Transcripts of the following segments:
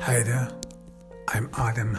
Hi there, I'm Adam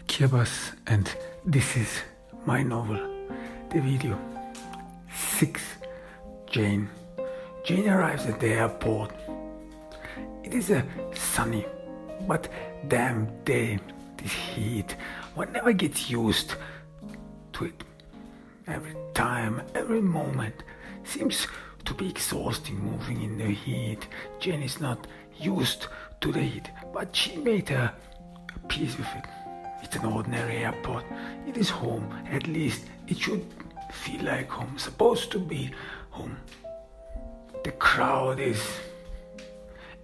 Kirbas and this is my novel, the video 6. Jane arrives at the airport. It is a sunny but damn day. This heat, one never gets used to it. Every time, every moment seems to be exhausting moving in the heat. Jane is not used to the heat, but she made her peace with it. It's an ordinary airport. It is home. At least it should feel like home, supposed to be home. The crowd is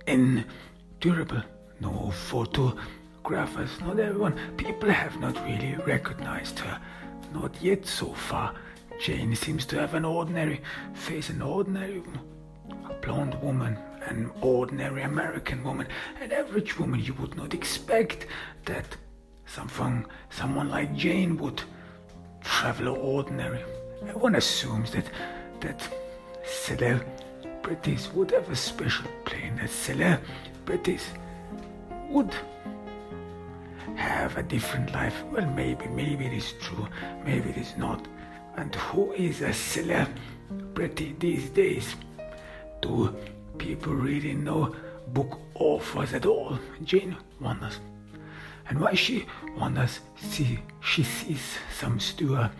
endurable. No photographers, not everyone. People have not really recognized her. Not yet so far. Jane seems to have an ordinary face, an ordinary blonde woman, an ordinary American woman, an average woman. You would not expect that someone like Jane would travel ordinary. Everyone assumes that celebrities would have a special plane, that celebrities would have a different life. Well, maybe it is true, maybe it is not. And who is a celebrity these days? Do people really know book authors at all? Jane wonders. And why she wonders, she sees some steward.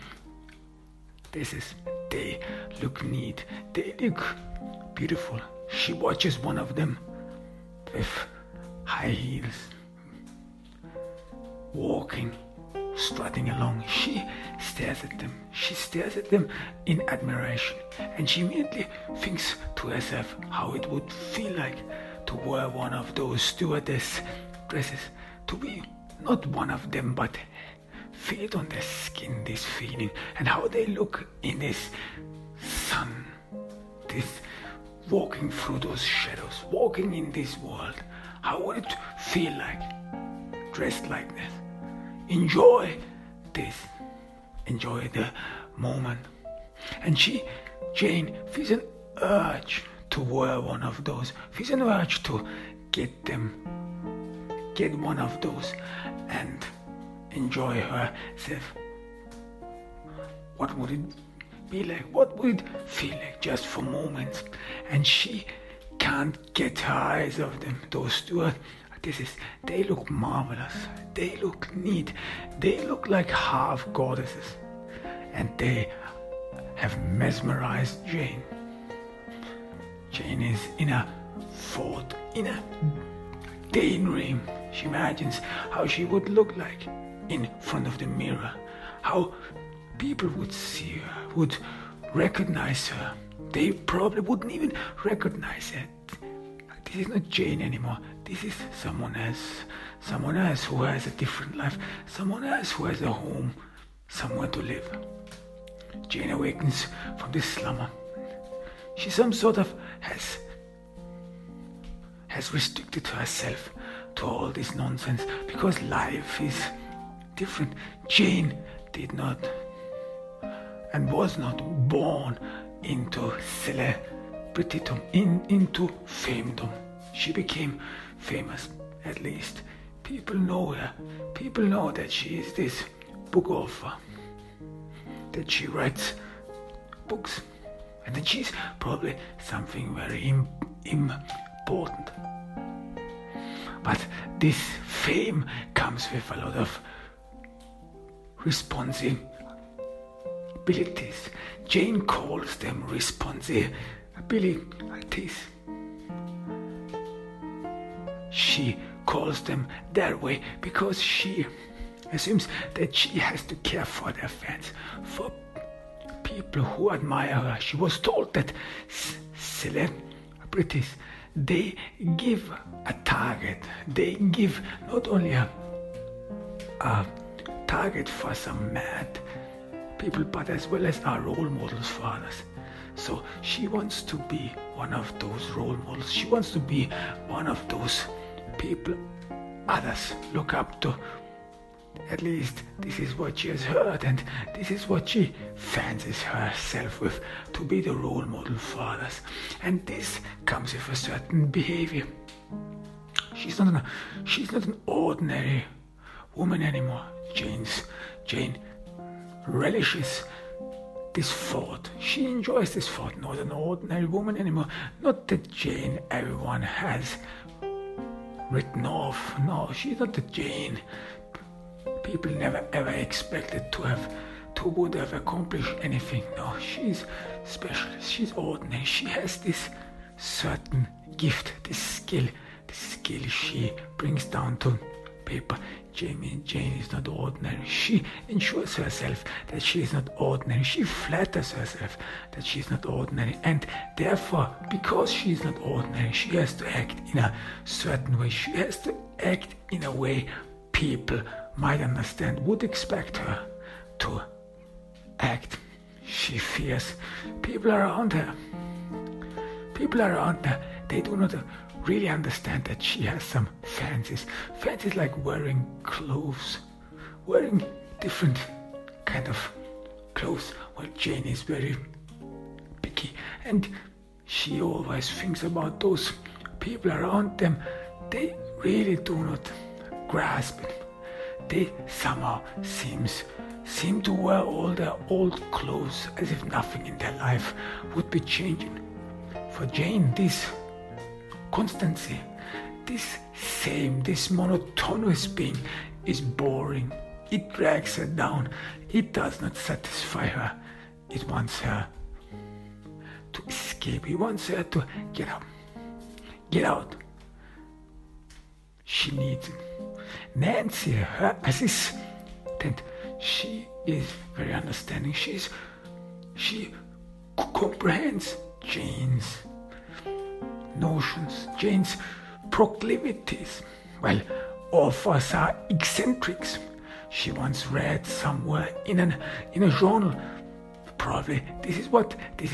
They look neat, they look beautiful. She watches one of them with high heels, walking, strutting along. She stares at them in admiration, and she immediately thinks to herself how it would feel like to wear one of those stewardess dresses, to be not one of them, but feel it on their skin, this feeling, and how they look in this sun, this walking through those shadows, walking in this world. How would it feel like dressed like this? Enjoy this. Enjoy the moment. And Jane, feels an urge to wear one of those. Feels an urge to get one of those and enjoy herself. What would it be like? What would it feel like just for moments? And she can't get her eyes off them. Those two they look marvelous. They look neat. They look like half goddesses. And they have mesmerized Jane. Jane is in a thought, in a daydream. She imagines how she would look like in front of the mirror. How people would see her, would recognize her. They probably wouldn't even recognize her. This is not Jane anymore. This is someone else who has a different life, someone else who has a home, somewhere to live. Jane awakens from this slumber. She some sort of has restricted herself to all this nonsense because life is different. Jane did not and was not born into celebritydom, into famedom. She became famous. At least people know her. People know that she is this book author, that she writes books, and that she's probably something very important. But this fame comes with a lot of responsibilities. Jane calls them responsibilities. She calls them that way because she assumes that she has to care for their fans, for people who admire her. She was told that celebrities, they give a target. They give not only a target for some mad people, but as well as are role models for others. So she wants to be one of those role models. She wants to be one of those people others look up to. At least this is what she has heard, and this is what she fancies herself with, to be the role model for others. And this comes with a certain behavior. She's not an ordinary woman anymore. Jane relishes this thought. She enjoys this thought. Not an ordinary woman anymore. Not the Jane everyone has written off. No, she's not the Jane people never ever expected to would have accomplished anything. No, she's special. She's ordinary. She has this certain gift, this skill she brings down to paper. Jane is not ordinary. She ensures herself that she is not ordinary. She flatters herself that she is not ordinary. And therefore, because she is not ordinary, she has to act in a certain way. She has to act in a way people might understand, would expect her to act. She fears people around her. People around her, they do not really understand that she has some fancies. Fancies like wearing clothes, wearing different kind of clothes. Well, Jane is very picky, and she always thinks about those people around them. They really do not grasp it. They somehow seem to wear all their old clothes as if nothing in their life would be changing. For Jane, this constancy, this monotonous being is boring. It drags her down. It does not satisfy her. It wants her to escape. It wants her to get up. Get out. She needs it. Nancy, her assistant, she is very understanding. She comprehends Jane's notions, Jane's proclivities. Well, all of us are eccentrics. She once read somewhere in a journal, probably this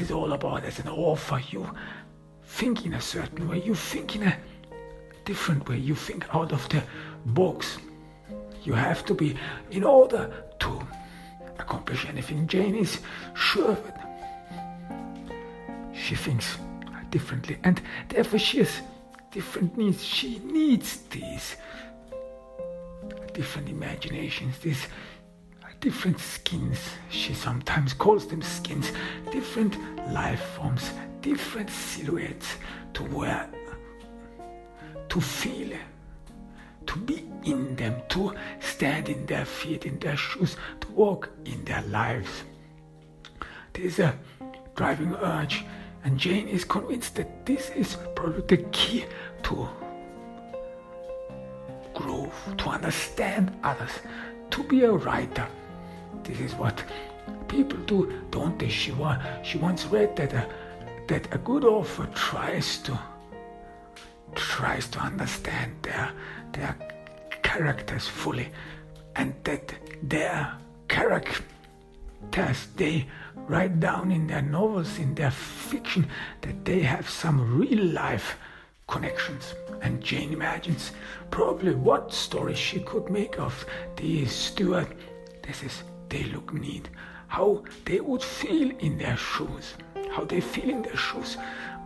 is all about. As an author, you think in a certain way, you think in a different way, you think out of the box. You have to be, in order to accomplish anything. Jane is sure of it. She thinks differently, and therefore she has different needs. She needs these different imaginations, these different skins. She sometimes calls them skins, different life forms, different silhouettes to wear, to feel, to be in them, to stand in their feet, in their shoes, to walk in their lives. There is a driving urge, and Jane is convinced that this is probably the key to growth, to understand others, to be a writer. This is what people do, don't they? She once read that a good author tries to understand their characters fully, and that their characters they write down in their novels, in their fiction, that they have some real life connections. And Jane imagines probably what story she could make of the steward. This is, they look neat, how they would feel in their shoes,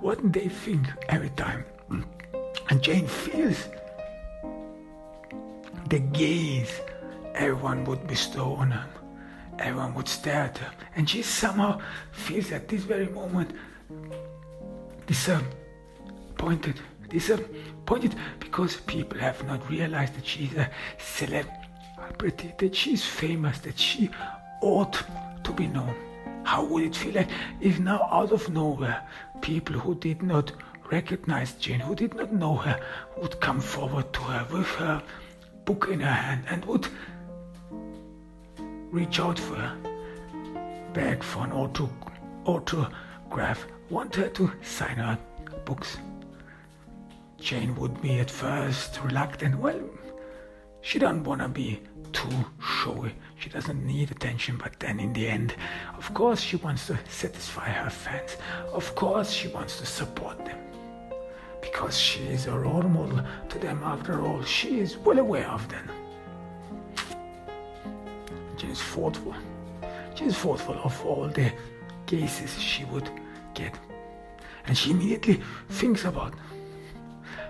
what they think every time. And Jane feels the gaze everyone would bestow on her. Everyone would stare at her, and she somehow feels at this very moment disappointed because people have not realized that she's a celebrity, that she's famous, that she ought to be known. How would it feel like if now out of nowhere people who did not recognize Jane, who did not know her, would come forward to her with her book in her hand and would reach out for her, beg for an autograph, want her to sign her books. Jane would be at first reluctant. Well, she doesn't want to be too showy. She doesn't need attention, but then in the end, of course she wants to satisfy her fans. Of course she wants to support them, because she is a role model to them after all. She is well aware of them. She is thoughtful. She is thoughtful of all the cases she would get. And she immediately thinks about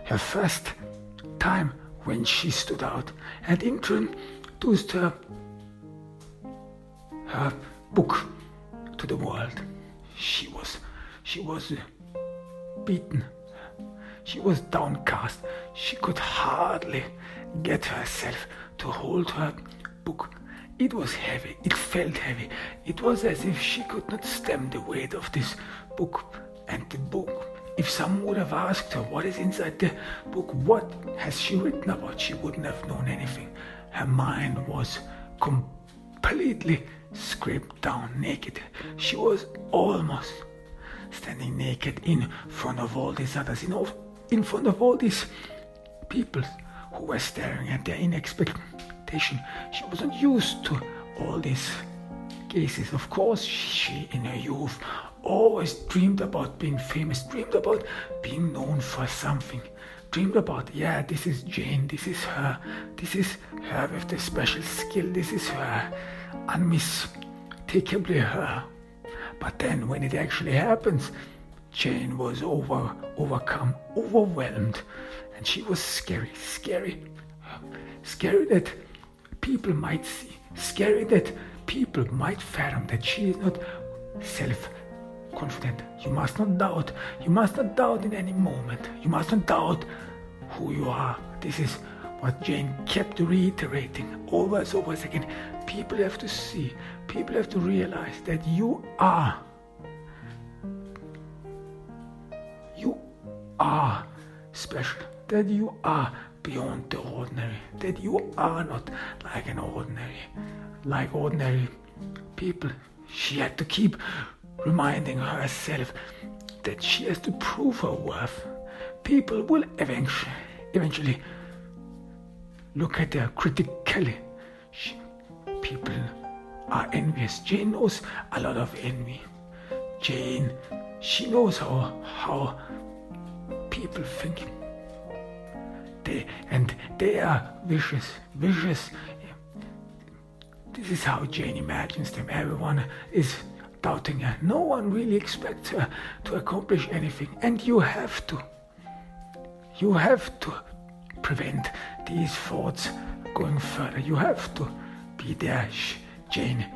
her first time when she stood out and introduced her book to the world. She was beaten. She was downcast. She could hardly get herself to hold her book. It was heavy. It felt heavy. It was as if she could not stem the weight of this book. And the book, if someone would have asked her what is inside the book, what has she written about, she wouldn't have known anything. Her mind was completely scraped down, naked. She was almost standing naked in front of all these others, in front of all these people who were staring at her in expectation. She wasn't used to all these gazes. Of course, she in her youth always dreamed about being famous, dreamed about being known for something, dreamed about, this is Jane, this is her with the special skill, this is her, unmistakably her. But then when it actually happens, Jane was overcome, overwhelmed, and she was scary that people might see, scary that people might fathom that she is not self-confident. You must not doubt in any moment. You must not doubt who you are. This is what Jane kept reiterating over and over again. People have to see, people have to realize that you are special, that you are beyond the ordinary, that you are not like ordinary people. She had to keep reminding herself that she has to prove her worth. People will eventually look at her critically. People are envious. Jane knows a lot of envy. She knows how people think. They are vicious. This is how Jane imagines them. Everyone is doubting her. No one really expects her to accomplish anything. And you have to prevent these thoughts going further. You have to be there. Jane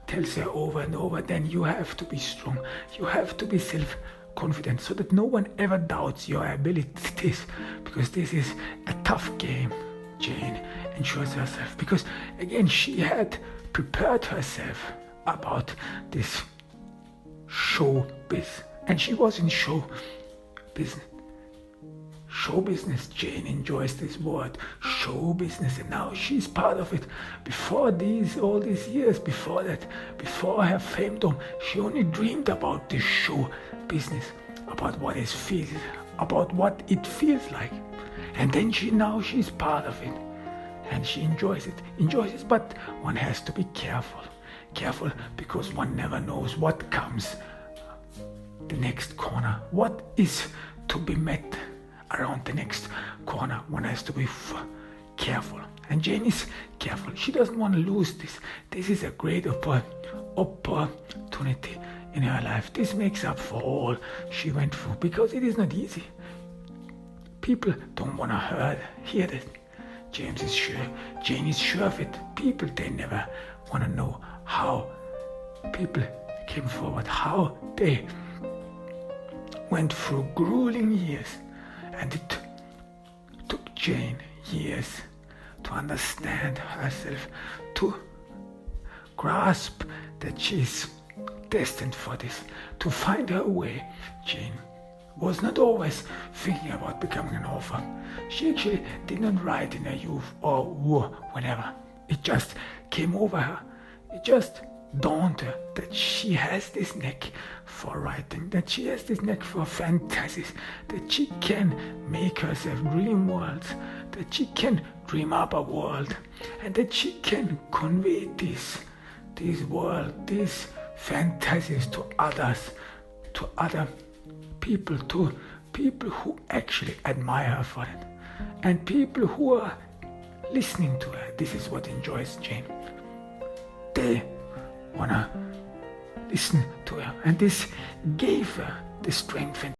tells her over and over, then you have to be strong. You have to be self-confident so that no one ever doubts your abilities, because this is a tough game. Jane ensures herself, because again she had prepared herself about this showbiz, and she was in show business. Show business. Jane enjoys this word, show business, and now she's part of it. Before all these years, before her femdom, she only dreamed about this show business, about what it feels like, and then she's part of it, and she enjoys it. But one has to be careful, because one never knows what comes the next corner, what is to be met around the next corner. One has to be careful, and Jane is careful. She doesn't want to lose this. This is a great opportunity in her life. This makes up for all she went through, because it is not easy. People don't want to hear that. Jane is sure of it. People, they never want to know how people came forward, how they went through grueling years. And it took Jane years to understand herself, to grasp that she's destined for this, to find her way. Jane was not always thinking about becoming an author. She actually did not write in her youth or whenever. It just came over her. It just dawned her that she has this knack for writing, that she has this knack for fantasies, that she can make herself dream worlds, that she can dream up a world, and that she can convey these fantasies to others, to other people, to people who actually admire her for it, and people who are listening to her. This is what enjoys Jane. They wanna listen to her, and this gave her the strength and